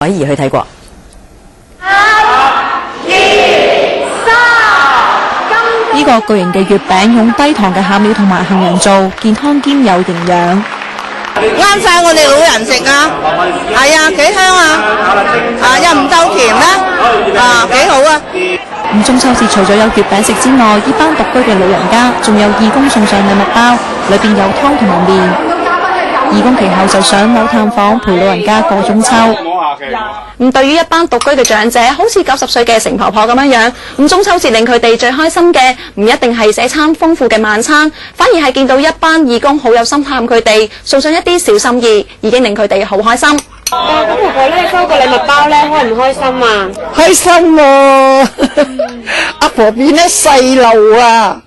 偉儀去睇過。呢個巨型嘅月餅用低糖嘅餡料同埋杏仁做，健康兼有營養。啱晒我哋老人食啊！係啊，幾香啊！又唔夠甜啦，幾好啊！咁中秋節除咗有月餅食之外，呢班獨居嘅老人家仲有義工送上禮物包，裏邊有湯同埋麵。義工其後就上樓探訪，陪老人家過中秋。咁對於一班獨居嘅長者，好似90歲嘅成婆婆咁樣，咁中秋節令佢哋最開心嘅，唔一定係寫餐豐富嘅晚餐，反而係見到一班義工好有心探佢哋，送上一啲小心意，已經令佢哋好開心。咁婆婆咧收個禮物包咧，開唔開心啊？開心喎！阿婆變咗細路啊！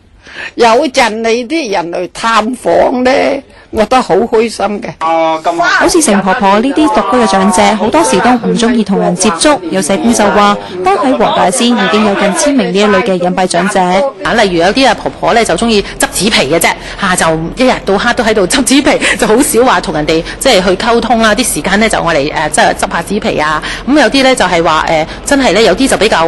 有陣你啲人嚟探訪咧，我覺得好開心嘅。好似成婆婆呢啲獨居嘅長者，好多時都唔中意同人接觸。有社工就話，當喺黃大仙已經有近1000名呢一類嘅隱蔽長者。例如有啲婆婆咧就中意執紙皮嘅啫，就一日到黑都喺度執紙皮，就好少話同人哋即係去溝通啦。啲時間咧就我嚟即係執下紙皮啊。咁有啲咧就係話真係咧有啲就比較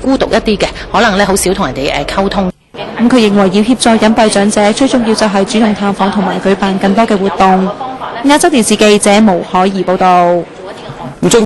孤獨一啲嘅，可能咧好少同人哋溝通。咁佢認為要協助隱蔽長者，最重要就係主動探訪同埋舉辦更多嘅活動。亞洲電視記者毛海怡報道。